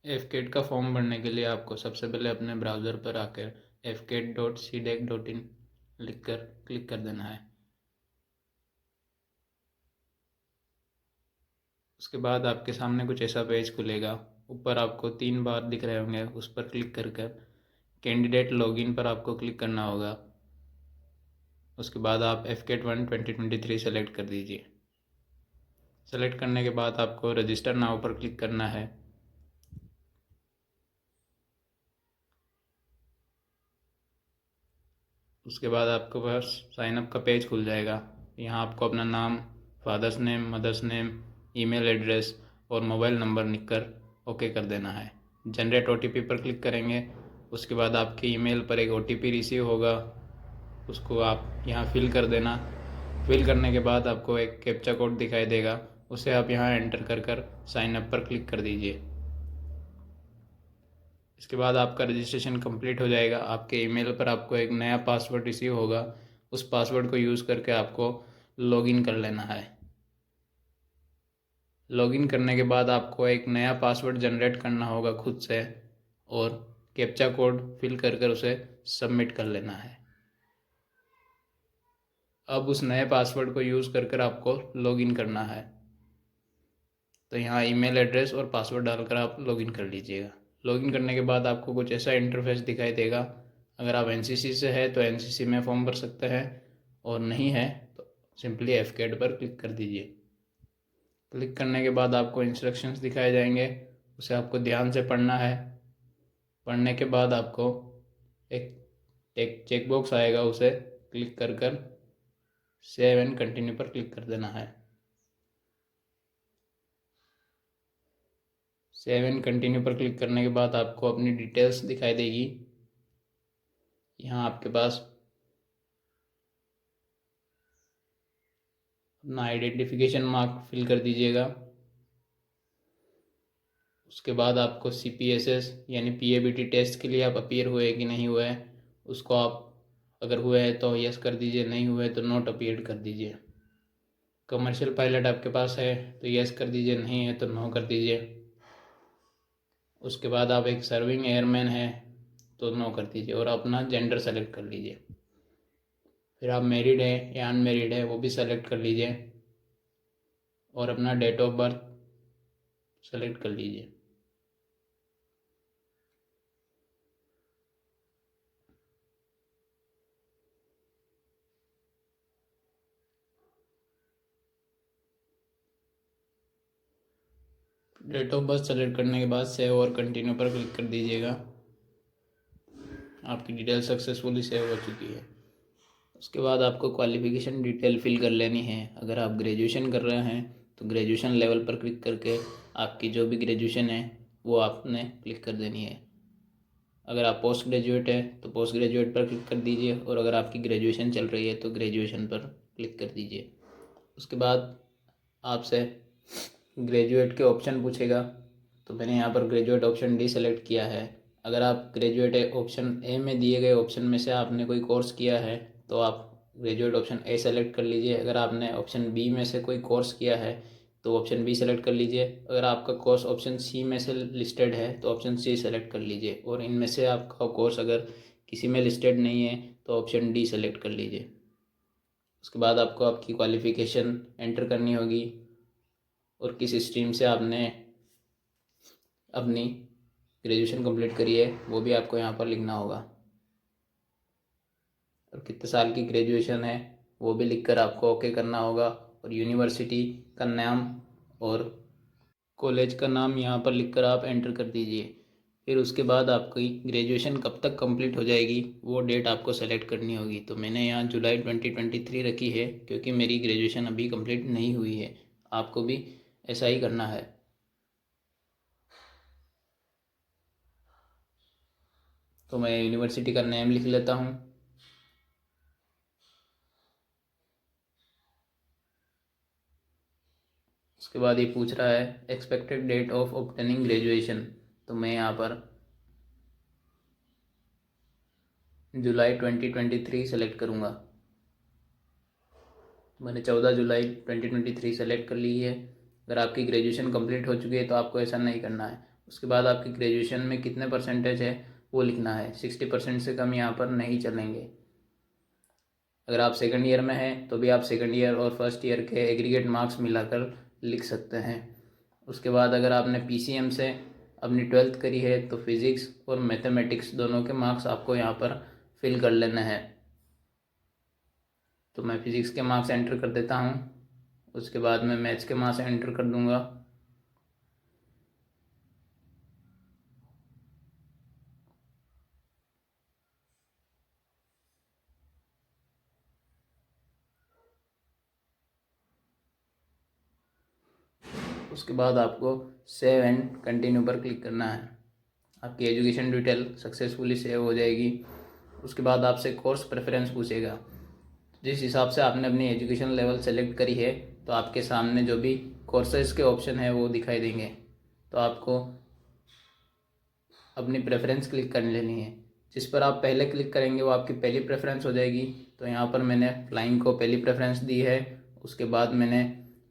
एफकेट का फॉर्म भरने के लिए आपको सबसे पहले अपने ब्राउज़र पर आकर fket.cdec.in लिख कर क्लिक कर देना है। उसके बाद आपके सामने कुछ ऐसा पेज खुलेगा। ऊपर आपको 3 बार दिख रहे होंगे, उस पर क्लिक कर कैंडिडेट लॉगिन पर आपको क्लिक करना होगा। उसके बाद आप fket 1 2023 सेलेक्ट कर दीजिए। सेलेक्ट करने के बाद आपको रजिस्टर नाउ पर क्लिक करना है। उसके बाद आपके पास साइनअप का पेज खुल जाएगा। यहाँ आपको अपना नाम, father's name, mother's name, email address और मोबाइल नंबर लिख कर ओके कर देना है। जनरेट ओटीपी पर क्लिक करेंगे। उसके बाद आपके ईमेल पर एक ओटीपी रिसीव होगा, उसको आप यहाँ फिल कर देना। फिल करने के बाद आपको एक कैप्चा कोड दिखाई देगा, उसे आप यहाँ एंटर कर साइन अप पर क्लिक कर दीजिए। इसके बाद आपका रजिस्ट्रेशन कंप्लीट हो जाएगा। आपके ईमेल पर आपको एक नया पासवर्ड रिसीव होगा, उस पासवर्ड को यूज़ करके आपको लॉगिन कर लेना है। लॉगिन करने के बाद आपको एक नया पासवर्ड जनरेट करना होगा खुद से और कैप्चा कोड फिल कर उसे सबमिट कर लेना है। अब उस नए पासवर्ड को यूज़ कर आपको लॉगिन करना है। तो यहाँ ईमेल एड्रेस और पासवर्ड डालकर आप लॉगिन कर लीजिएगा। लॉगिन करने के बाद आपको कुछ ऐसा इंटरफेस दिखाई देगा। अगर आप एनसीसी से है तो एनसीसी में फॉर्म भर सकते हैं, और नहीं है तो सिंपली एफकेट पर क्लिक कर दीजिए। क्लिक करने के बाद आपको इंस्ट्रक्शंस दिखाए जाएंगे, उसे आपको ध्यान से पढ़ना है। पढ़ने के बाद आपको एक चेकबॉक्स आएगा, उसे क्लिक कर सेव एंड कंटिन्यू पर क्लिक कर देना है। सेव एंड कंटिन्यू पर क्लिक करने के बाद आपको अपनी डिटेल्स दिखाई देगी। यहाँ आपके पास अपना आइडेंटिफिकेशन मार्क फिल कर दीजिएगा। उसके बाद आपको CPSS यानी PABT टेस्ट के लिए आप अपीयर हुए कि नहीं हुए, उसको आप अगर हुए हैं तो यस कर दीजिए, नहीं हुए तो नॉट अपीयर कर दीजिए। कमर्शियल पायलट आपके पास है तो यस कर दीजिए, नहीं है तो नो कर दीजिए। उसके बाद आप एक सर्विंग एयरमैन है तो नो कर दीजिए और अपना जेंडर सेलेक्ट कर लीजिए। फिर आप मैरिड है या अनमेरिड है वो भी सेलेक्ट कर लीजिए और अपना डेट ऑफ बर्थ सेलेक्ट कर लीजिए। डेट ऑफ बर्थ सेलेक्ट करने के बाद सेव और कंटिन्यू पर क्लिक कर दीजिएगा। आपकी डिटेल सक्सेसफुली सेव हो चुकी है। उसके बाद आपको क्वालिफ़िकेशन डिटेल फिल कर लेनी है। अगर आप ग्रेजुएशन कर रहे हैं तो ग्रेजुएशन लेवल पर क्लिक करके आपकी जो भी ग्रेजुएशन है वो आपने क्लिक कर देनी है। अगर आप पोस्ट ग्रेजुएट है तो पोस्ट ग्रेजुएट पर क्लिक कर दीजिए, और अगर आपकी ग्रेजुएशन चल रही है तो ग्रेजुएशन पर क्लिक कर दीजिए। उसके बाद आपसे ग्रेजुएट के ऑप्शन पूछेगा, तो मैंने यहाँ पर ग्रेजुएट ऑप्शन डी सेलेक्ट किया है। अगर आप ग्रेजुएट ऑप्शन ए में दिए गए ऑप्शन में से आपने कोई कोर्स किया है तो आप ग्रेजुएट ऑप्शन ए सेलेक्ट कर लीजिए। अगर आपने ऑप्शन बी में से कोई कोर्स किया है तो ऑप्शन बी सेलेक्ट कर लीजिए। अगर आपका कोर्स ऑप्शन सी में से लिस्टेड है तो ऑप्शन सी सेलेक्ट कर लीजिए, और इनमें से आपका कोर्स अगर किसी में लिस्टेड नहीं है तो ऑप्शन डी सेलेक्ट कर लीजिए। उसके बाद आपको आपकी क्वालिफ़िकेशन एंटर करनी होगी और किस स्ट्रीम से आपने अपनी ग्रेजुएशन कंप्लीट करी है वो भी आपको यहाँ पर लिखना होगा, और कितने साल की ग्रेजुएशन है वो भी लिखकर आपको ओके करना होगा। और यूनिवर्सिटी का नाम और कॉलेज का नाम यहाँ पर लिखकर आप एंटर कर दीजिए। फिर उसके बाद आपकी ग्रेजुएशन कब तक कंप्लीट हो जाएगी वो डेट आपको सेलेक्ट करनी होगी। तो मैंने यहाँ जुलाई 2023 रखी है क्योंकि मेरी ग्रेजुएशन अभी कंप्लीट नहीं हुई है। आपको भी ऐसा ही करना है। तो मैं यूनिवर्सिटी का नेम लिख लेता हूँ। उसके बाद ये पूछ रहा है expected date of obtaining graduation, तो मैं यहाँ पर जुलाई 2023 सेलेक्ट करूँगा। मैंने 14 जुलाई 2023 सेलेक्ट कर ली है। अगर आपकी ग्रेजुएशन कंप्लीट हो चुकी है तो आपको ऐसा नहीं करना है, उसके बाद आपकी ग्रेजुएशन में कितने परसेंटेज है वो लिखना है। 60% से कम यहाँ पर नहीं चलेंगे। अगर आप सेकंड ईयर में हैं तो भी आप सेकंड ईयर और फर्स्ट ईयर के एग्रीगेट मार्क्स मिलाकर लिख सकते हैं। उसके बाद अगर आपने पीसीएम से अपनी 12th करी है तो फिज़िक्स और मैथमेटिक्स दोनों के मार्क्स आपको यहाँ पर फिल कर लेना है। तो मैं फिज़िक्स के मार्क्स एंटर कर देता हूँ, उसके बाद मैं मैथ्स के मार्क्स एंटर कर दूँगा। उसके बाद आपको सेव एंड कंटिन्यू पर क्लिक करना है। आपकी एजुकेशन डिटेल सक्सेसफुली सेव हो जाएगी। उसके बाद आपसे कोर्स प्रेफरेंस पूछेगा। जिस हिसाब से आपने अपनी एजुकेशन लेवल सेलेक्ट करी है तो आपके सामने जो भी कोर्सेज के ऑप्शन है वो दिखाई देंगे। तो आपको अपनी प्रेफरेंस क्लिक कर लेनी है। जिस पर आप पहले क्लिक करेंगे वो आपकी पहली प्रेफरेंस हो जाएगी। तो यहाँ पर मैंने फ्लाइंग को पहली प्रेफरेंस दी है, उसके बाद मैंने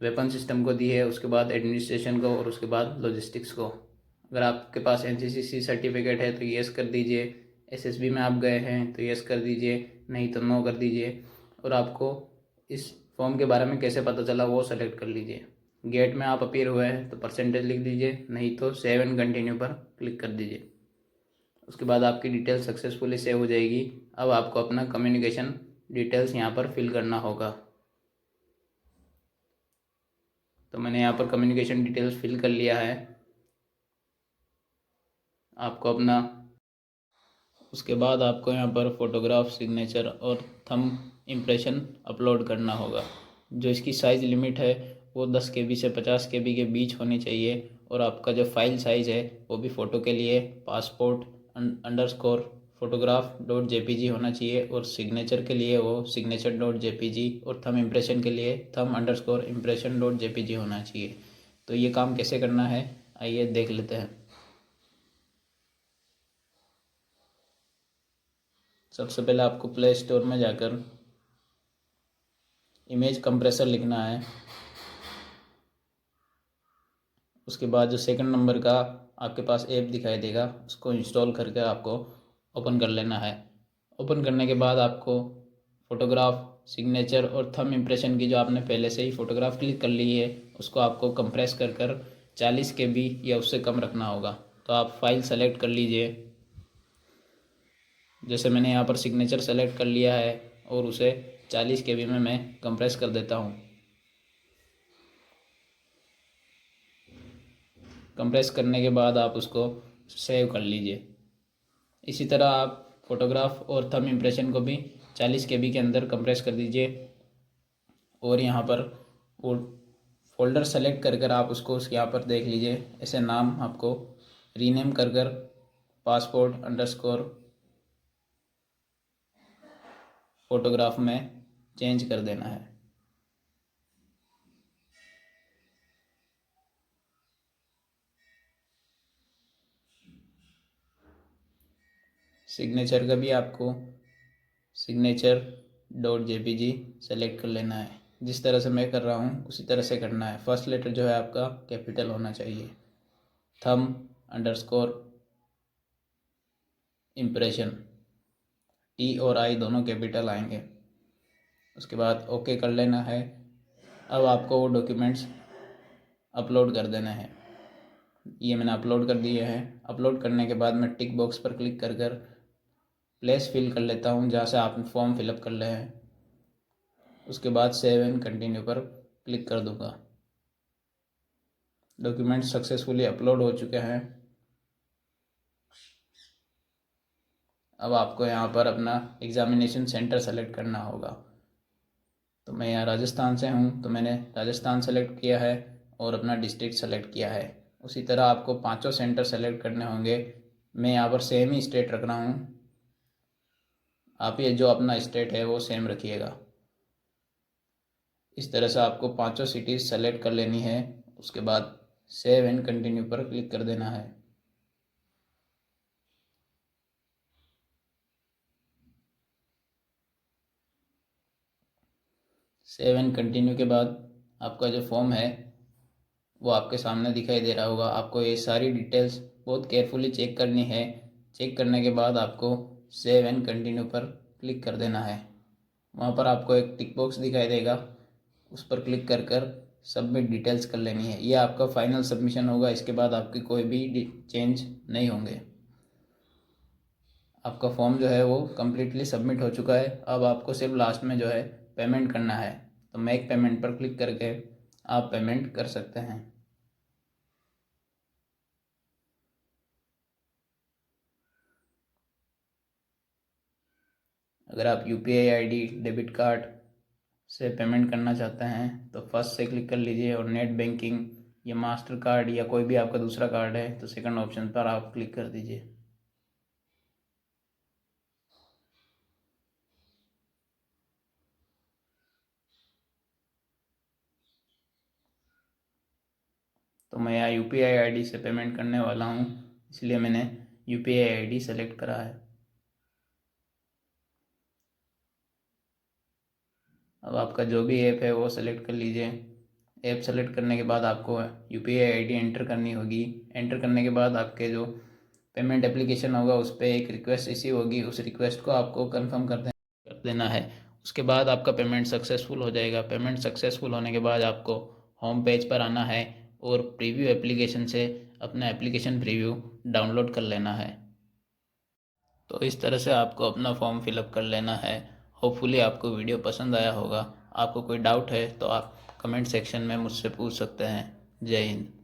वेपन सिस्टम को दी है, उसके बाद एडमिनिस्ट्रेशन को और उसके बाद लॉजिस्टिक्स को। अगर आपके पास एनसीसीसी सर्टिफिकेट है तो येस कर दीजिए। एसएसबी में आप गए हैं तो येस कर दीजिए, नहीं तो नो कर दीजिए। और आपको इस फॉर्म के बारे में कैसे पता चला वो सेलेक्ट कर लीजिए। गेट में आप अपीयर हुए हैं तो परसेंटेज लिख दीजिए, नहीं तो सेव एंड कंटिन्यू पर क्लिक कर दीजिए। उसके बाद आपकी डिटेल सक्सेसफुली सेव हो जाएगी। अब आपको अपना कम्युनिकेशन डिटेल्स यहाँ पर फिल करना होगा। तो मैंने यहाँ पर कम्युनिकेशन डिटेल्स फिल कर लिया है। आपको अपना उसके बाद आपको यहाँ पर फ़ोटोग्राफ, सिग्नेचर और थंब इम्प्रेशन अपलोड करना होगा। जो इसकी साइज़ लिमिट है वो 10 KB से 50 KB के बीच होनी चाहिए। और आपका जो फाइल साइज़ है वो भी फ़ोटो के लिए passport underscore photograph dot JPG होना चाहिए, और सिग्नेचर के लिए वो सिग्नेचर डॉट JPG, और थंब इम्प्रेशन के लिए thumb underscore impression dot JPG होना चाहिए। तो ये काम कैसे करना है आइए देख लेते हैं। सबसे पहले आपको प्ले स्टोर में जाकर इमेज कंप्रेसर लिखना है। उसके बाद जो सेकंड नंबर का आपके पास ऐप दिखाई देगा उसको इंस्टॉल करके आपको ओपन कर लेना है। ओपन करने के बाद आपको फ़ोटोग्राफ, सिग्नेचर और थंब इम्प्रेशन की जो आपने पहले से ही फ़ोटोग्राफ क्लिक कर ली है उसको आपको कंप्रेस कर 40 KB या उससे कम रखना होगा। तो आप फाइल सेलेक्ट कर लीजिए। जैसे मैंने यहाँ पर सिग्नेचर सेलेक्ट कर लिया है और उसे 40 KB में मैं कंप्रेस कर देता हूँ। कंप्रेस करने के बाद आप उसको सेव कर लीजिए। इसी तरह आप फ़ोटोग्राफ और थंब इम्प्रेशन को भी 40 KB के अंदर कंप्रेस कर दीजिए। और यहाँ पर वो फोल्डर सेलेक्ट कर आप उसको यहाँ पर देख लीजिए। ऐसे नाम आपको रीनेम कर पासपोर्ट अंडरस्कोर फोटोग्राफ में चेंज कर देना है। सिग्नेचर का भी आपको सिग्नेचर डॉट JPG सेलेक्ट कर लेना है। जिस तरह से मैं कर रहा हूँ उसी तरह से करना है। फर्स्ट लेटर जो है आपका कैपिटल होना चाहिए। थंब अंडरस्कोर इम्प्रेशन, T और I दोनों कैपिटल आएंगे। उसके बाद ओके कर लेना है। अब आपको वो डॉक्यूमेंट्स अपलोड कर देने हैं। ये मैंने अपलोड कर दिए हैं। अपलोड करने के बाद मैं टिक बॉक्स पर क्लिक कर प्लेस फिल कर लेता हूँ जहाँ से आप फॉर्म फिलअप कर रहे हैं। उसके बाद सेव एंड कंटिन्यू पर क्लिक कर दूँगा। डॉक्यूमेंट सक्सेसफुली अपलोड हो चुके हैं। अब आपको यहाँ पर अपना एग्ज़ामिनेशन सेंटर सेलेक्ट करना होगा। तो मैं यहाँ राजस्थान से हूँ तो मैंने राजस्थान सेलेक्ट किया है और अपना डिस्ट्रिक्ट सेलेक्ट किया है। उसी तरह आपको 5 सेंटर सेलेक्ट करने होंगे। मैं यहाँ पर सेम ही स्टेट रख रहा हूँ। आप ये जो अपना स्टेट है वो सेम रखिएगा। इस तरह से आपको 5 सिटीज़ सेलेक्ट कर लेनी है। उसके बाद सेव एंड कंटिन्यू पर क्लिक कर देना है। सेव एंड कंटिन्यू के बाद आपका जो फॉर्म है वो आपके सामने दिखाई दे रहा होगा। आपको ये सारी डिटेल्स बहुत केयरफुली चेक करनी है। चेक करने के बाद आपको सेव एंड कंटिन्यू पर क्लिक कर देना है। वहाँ पर आपको एक टिक बॉक्स दिखाई देगा, उस पर क्लिक कर कर सबमिट डिटेल्स कर लेनी है। ये आपका फाइनल सबमिशन होगा। इसके बाद आपकी कोई भी चेंज नहीं होंगे। आपका फॉर्म जो है वो कम्प्लीटली सबमिट हो चुका है। अब आपको सिर्फ लास्ट में जो है पेमेंट करना है। तो मेक पेमेंट पर क्लिक करके आप पेमेंट कर सकते हैं। अगर आप UPI ID, डेबिट कार्ड से पेमेंट करना चाहते हैं तो फर्स्ट से क्लिक कर लीजिए, और नेट बैंकिंग या मास्टर कार्ड या कोई भी आपका दूसरा कार्ड है तो सेकंड ऑप्शन पर आप क्लिक कर दीजिए। तो मैं यहाँ UPI ID से पेमेंट करने वाला हूँ, इसलिए मैंने UPI ID सेलेक्ट करा है। अब आपका जो भी ऐप है वो सेलेक्ट कर लीजिए। ऐप सेलेक्ट करने के बाद आपको UPI ID एंटर करनी होगी। एंटर करने के बाद आपके जो पेमेंट एप्लीकेशन होगा उस पर एक रिक्वेस्ट इसी होगी। उस रिक्वेस्ट को आपको कंफर्म कर देना है। उसके बाद आपका पेमेंट सक्सेसफुल हो जाएगा। पेमेंट सक्सेसफुल होने के बाद आपको होम पेज पर आना है और प्रीव्यू एप्लीकेशन से अपना एप्लीकेशन प्रीव्यू डाउनलोड कर लेना है। तो इस तरह से आपको अपना फॉर्म फिलअप कर लेना है। होपफुली आपको वीडियो पसंद आया होगा। आपको कोई डाउट है तो आप कमेंट सेक्शन में मुझसे पूछ सकते हैं। जय हिंद।